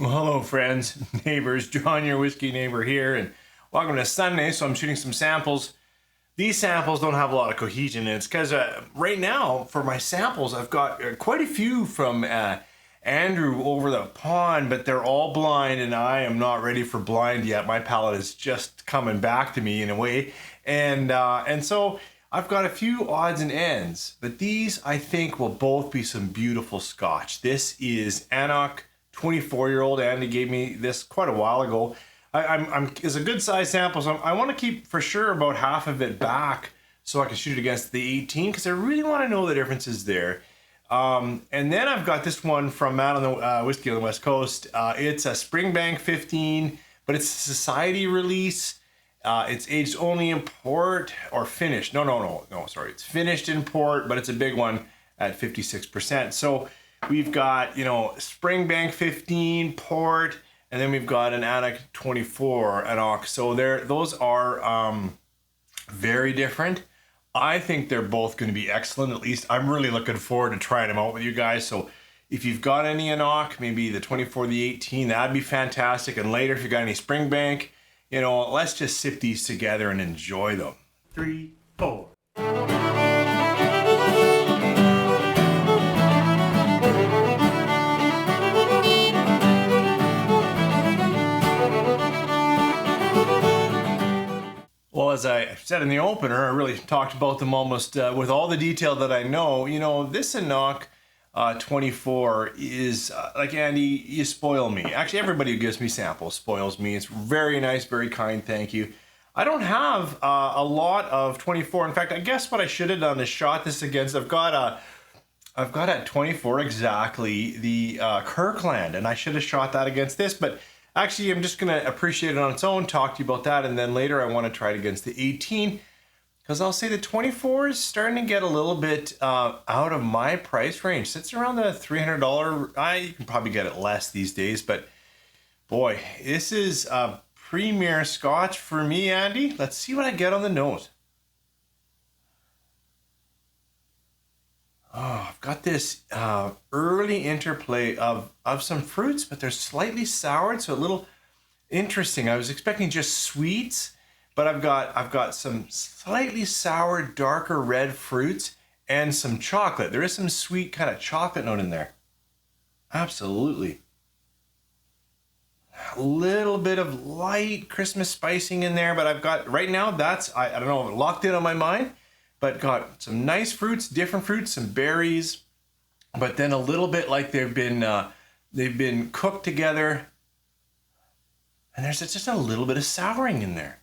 Well, hello, friends, neighbors. John, your whiskey neighbor here, and welcome to Sunday. So I'm shooting some samples. These samples don't have a lot of cohesion, and it's because right now for my samples, I've got quite a few from Andrew over the pond, but they're all blind, and I am not ready for blind yet. My palate is just coming back to me in a way, and so I've got a few odds and ends, but these I think will both be some beautiful Scotch. This is anCnoc. 24-year-old Andy gave me this quite a while ago. It's a good size sample, so I want to keep for sure about half of it back so I can shoot it against the 18 because I really want to know the differences there. And then I've got this one from Matt on the Whiskey on the West Coast. It's a Springbank 15, but it's a society release. It's aged only in port or finished. No, sorry. It's finished in port, but it's a big one at 56%. So we've got, Springbank 15, port, and then we've got an anCnoc 24 anCnoc. So those are very different. I think they're both going to be excellent. At least I'm really looking forward to trying them out with you guys. So if you've got any anCnoc, maybe the 24, the 18, that'd be fantastic. And later, if you got any Springbank, let's just sip these together and enjoy them. 3, 4. Well, as I said in the opener, I really talked about them almost with all the detail that I know. This anCnoc 24 is, like Andy, you spoil me. Actually, everybody who gives me samples spoils me. It's very nice, very kind, thank you. I don't have a lot of 24. In fact, I guess what I should have done is shot this against, I've got at 24 exactly the Kirkland, and I should have shot that against this, but actually, I'm just going to appreciate it on its own, talk to you about that, and then later I want to try it against the 18, because I'll say the 24 is starting to get a little bit out of my price range. Sits around the $300. You can probably get it less these days, but boy, this is a premier Scotch for me, Andy. Let's see what I get on the nose. Oh, I've got this early interplay of some fruits, but they're slightly soured, so a little interesting. I was expecting just sweets, but I've got some slightly sour, darker red fruits and some chocolate. There is some sweet kind of chocolate note in there. Absolutely. A little bit of light Christmas spicing in there, but I've got right now I don't know, locked in on my mind. But got some nice fruits, different fruits, some berries, but then a little bit like they've been cooked together, and there's just a little bit of souring in there.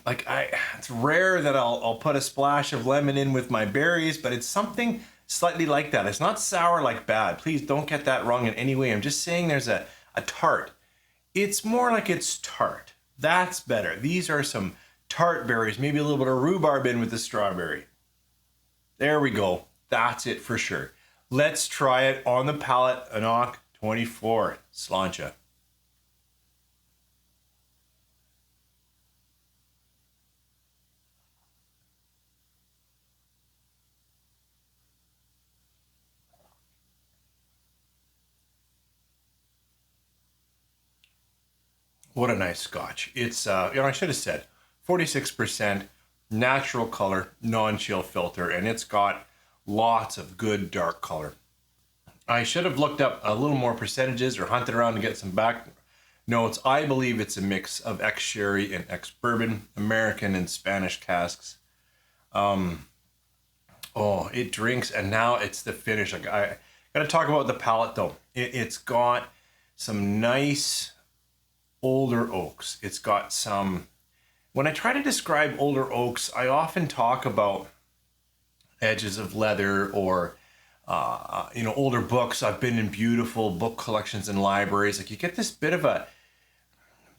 It's rare that I'll put a splash of lemon in with my berries, but it's something slightly like that. It's not sour like bad. Please don't get that wrong in any way. I'm just saying there's a tart. It's more like it's tart. That's better. These are some tart berries, maybe a little bit of rhubarb in with the strawberry. There we go. That's it for sure. Let's try it on the palate. anCnoc 24. Sláinte. What a nice Scotch. It's, I should have said 46% natural color, non-chill filter, and it's got lots of good dark color. I should have looked up a little more percentages or hunted around to get some back notes. I believe it's a mix of ex-sherry and ex-bourbon, American and Spanish casks. It drinks, and now it's the finish. I got to talk about the palate though. It's got some nice older oaks. It's got some. When I try to describe older oaks, I often talk about edges of leather or, older books. I've been in beautiful book collections and libraries. Like you get this bit of a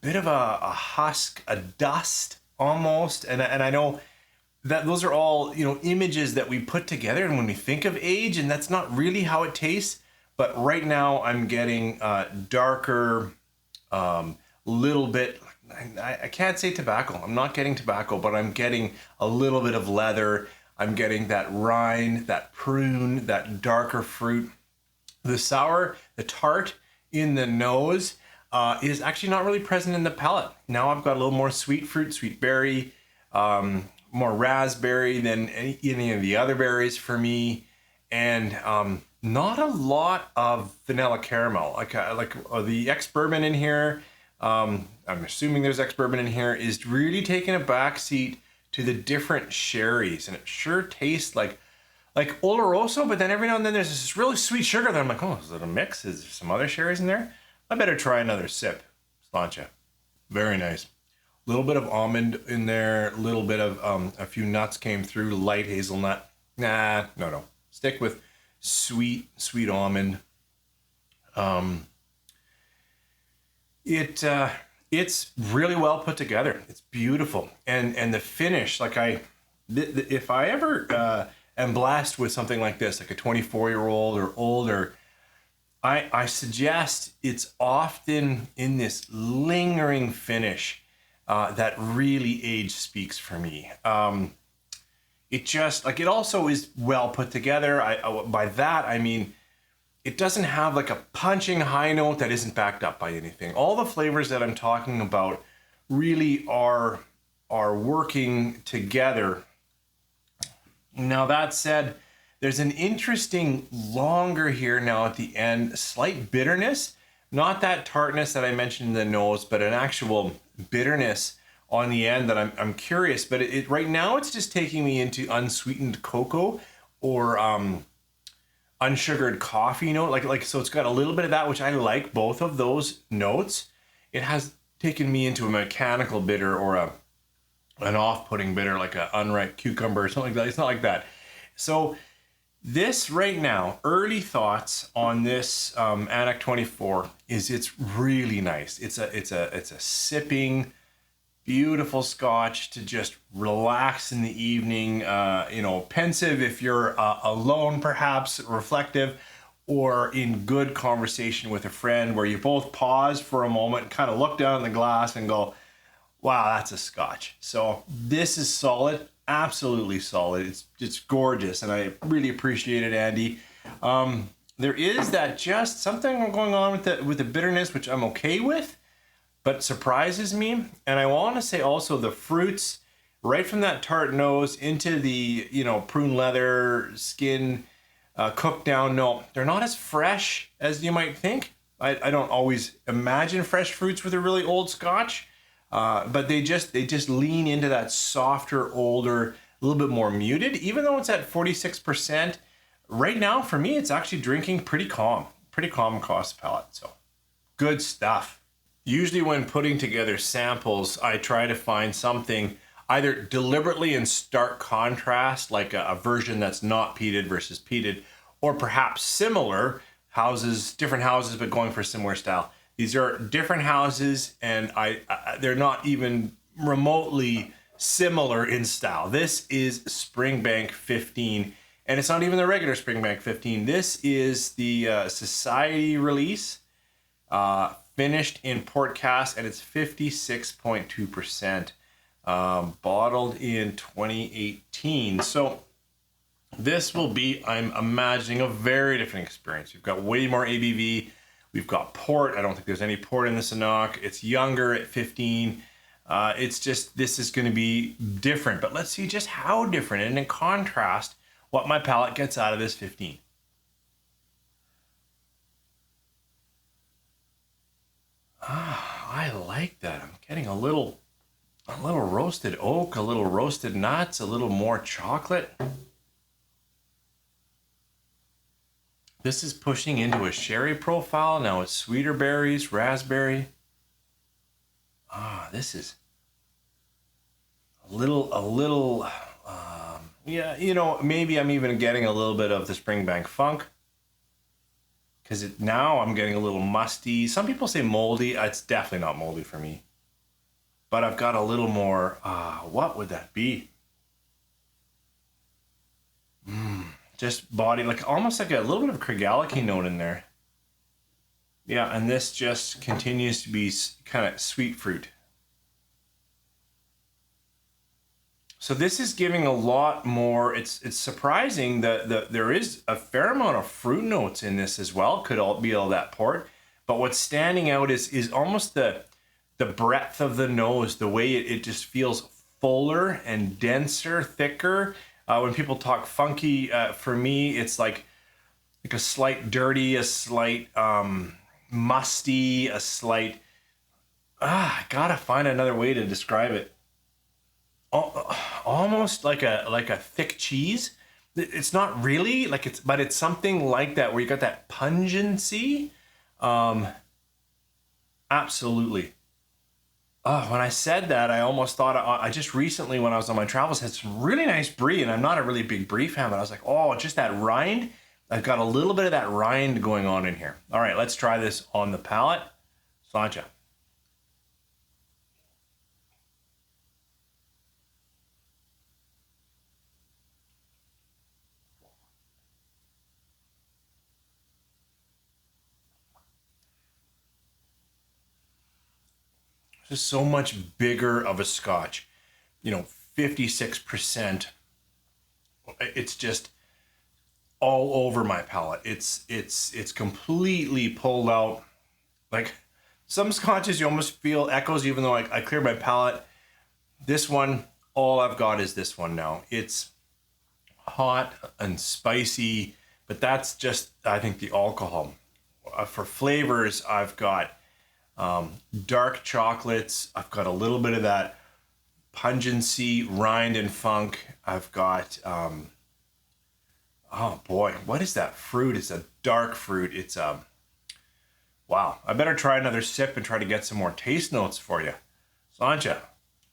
husk, a dust almost. And I know that those are all, images that we put together. And when we think of age, and that's not really how it tastes. But right now I'm getting darker, little bit. I can't say tobacco. I'm not getting tobacco, but I'm getting a little bit of leather. I'm getting that rind, that prune, that darker fruit. The sour, the tart in the nose is actually not really present in the palate. Now I've got a little more sweet fruit, sweet berry, more raspberry than any of the other berries for me, and not a lot of vanilla caramel. Like the ex-bourbon in here, I'm assuming there's ex-bourbon in here, is really taking a backseat to the different sherries, and it sure tastes like Oloroso, but then every now and then there's this really sweet sugar that I'm like, oh, is it a mix? Is there some other sherries in there? I better try another sip. Sláinte. Very nice. A little bit of almond in there, a little bit of a few nuts came through, light hazelnut. Nah, no. Stick with sweet almond. It's really well put together. It's beautiful, and the finish, like if I ever am blessed with something like this, like a 24-year-old or older, I suggest it's often in this lingering finish that really age speaks for me. It just, like, it also is well put together. By that, I mean, it doesn't have like a punching high note that isn't backed up by anything. All the flavors that I'm talking about really are working together. Now, that said, there's an interesting longer here now at the end, slight bitterness, not that tartness that I mentioned in the nose, but an actual bitterness on the end that I'm curious. But it right now it's just taking me into unsweetened cocoa or unsugared coffee note, like so it's got a little bit of that, which I like, both of those notes. It has taken me into a mechanical bitter or an off-putting bitter, like an unripe cucumber or something like that. It's not like that. So this right now, early thoughts on this anCnoc 24 is it's really nice. It's a sipping, beautiful Scotch to just relax in the evening, pensive if you're alone, perhaps reflective, or in good conversation with a friend where you both pause for a moment, kind of look down the glass and go, wow, that's a Scotch. So this is solid, absolutely solid. It's gorgeous, and I really appreciate it, Andy. There is that just something going on with the bitterness, which I'm okay with, but surprises me. And I want to say also the fruits, right from that tart nose into the prune leather skin cooked down. No, they're not as fresh as you might think. I don't always imagine fresh fruits with a really old Scotch. But they just lean into that softer, older, a little bit more muted, even though it's at 46%. Right now, for me, it's actually drinking pretty calm across the palate. So good stuff. Usually when putting together samples, I try to find something either deliberately in stark contrast, like a version that's not peated versus peated, or perhaps similar houses, different houses, but going for a similar style. These are different houses, and they're not even remotely similar in style. This is Springbank 15, and it's not even the regular Springbank 15. This is the Society release, finished in port cask, and it's 56.2%, bottled in 2018. So this will be, I'm imagining, a very different experience. You've got way more ABV. We've got port. I don't think there's any port in this anCnoc. It's younger at 15. It's just, this is going to be different. But let's see just how different, and in contrast, what my palate gets out of this 15. I like that. I'm getting a little roasted oak, a little roasted nuts, a little more chocolate. This is pushing into a sherry profile. Now it's sweeter berries, raspberry. This is a little, maybe I'm even getting a little bit of the Springbank funk. Because now I'm getting a little musty. Some people say moldy. It's definitely not moldy for me. But I've got a little more, what would that be? Just body, like almost like a little bit of a Krigaliki note in there. Yeah, and this just continues to be kind of sweet fruit. So this is giving a lot more. It's surprising that there is a fair amount of fruit notes in this as well. Could all be all that port, but what's standing out is almost the breadth of the nose, the way it just feels fuller and denser, thicker. When people talk funky, for me, it's like a slight dirty, a slight musty, a slight. I gotta find another way to describe it. Almost like a thick cheese. It's not really like but it's something like that where you got that pungency. Absolutely. Oh, when I said that, I almost thought I just recently, when I was on my travels, had some really nice brie, and I'm not a really big brie fan, but I was like, oh, just that rind. I've got a little bit of that rind going on in here. All right, let's try this on the palate. Sláinte. Just so much bigger of a Scotch, 56%. It's just all over my palate. It's completely pulled out. Like some Scotches, you almost feel echoes, even though I cleared my palate. This one, all I've got is this one now. It's hot and spicy, but that's just, I think, the alcohol. For flavors, I've got dark chocolates. I've got a little bit of that pungency, rind and funk. I've got, oh boy, what is that fruit? It's a dark fruit. It's, wow. I better try another sip and try to get some more taste notes for you. Sláinte.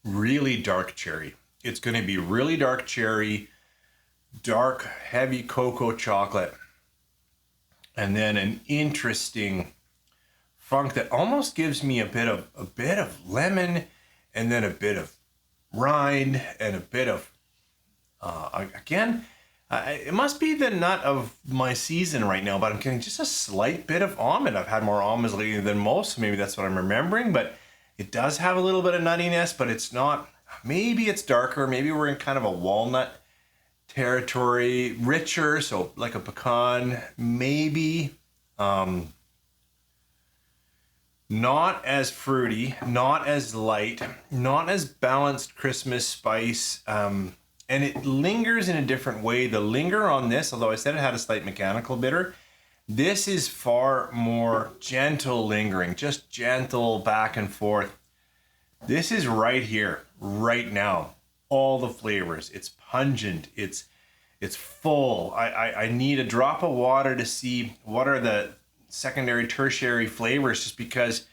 Really dark cherry. It's going to be really dark cherry, dark, heavy cocoa chocolate, and then an interesting funk that almost gives me a bit of lemon, and then a bit of rind, and a bit of again, it must be the nut of my season right now, but I'm getting just a slight bit of almond. I've had more almonds lately than most, so maybe that's what I'm remembering, but it does have a little bit of nuttiness, but it's not, maybe it's darker, maybe we're in kind of a walnut territory, richer, so like a pecan, maybe. Not as fruity, not as light, not as balanced Christmas spice, and it lingers in a different way. The linger on this, although I said it had a slight mechanical bitter, this is far more gentle lingering, just gentle back and forth. This is right here, right now. All the flavors. It's pungent. It's full. I need a drop of water to see what are the secondary, tertiary flavors, just because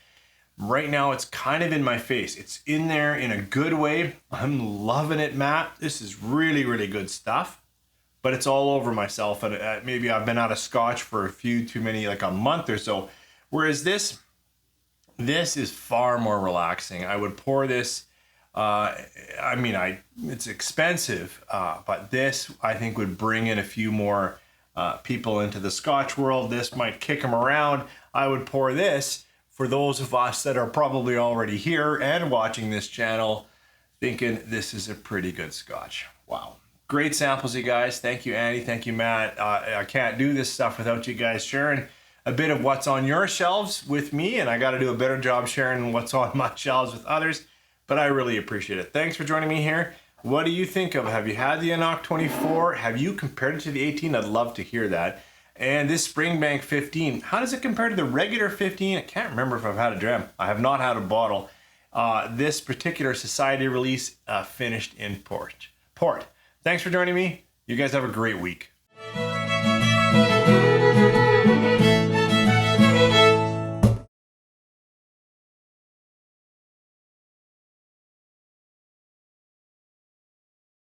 right now it's kind of in my face. It's in there in a good way. I'm loving it, Matt. This is really, really good stuff, but it's all over myself. And maybe I've been out of Scotch for like a month or so. Whereas this is far more relaxing. I would pour this. It's expensive, but this I think would bring in a few more people into the Scotch world. This might kick them around. I would pour this for those of us that are probably already here and watching this channel thinking this is a pretty good Scotch. Wow. Great samples, you guys. Thank you, Andy. Thank you, Matt. I can't do this stuff without you guys sharing a bit of what's on your shelves with me, and I got to do a better job sharing what's on my shelves with others, but I really appreciate it. Thanks for joining me here. What do you think of? Have you had the anCnoc 24? Have you compared it to the 18? I'd love to hear that. And this Springbank 15, how does it compare to the regular 15? I can't remember if I've had a dram. I have not had a bottle. This particular Society release finished in port. Thanks for joining me. You guys have a great week.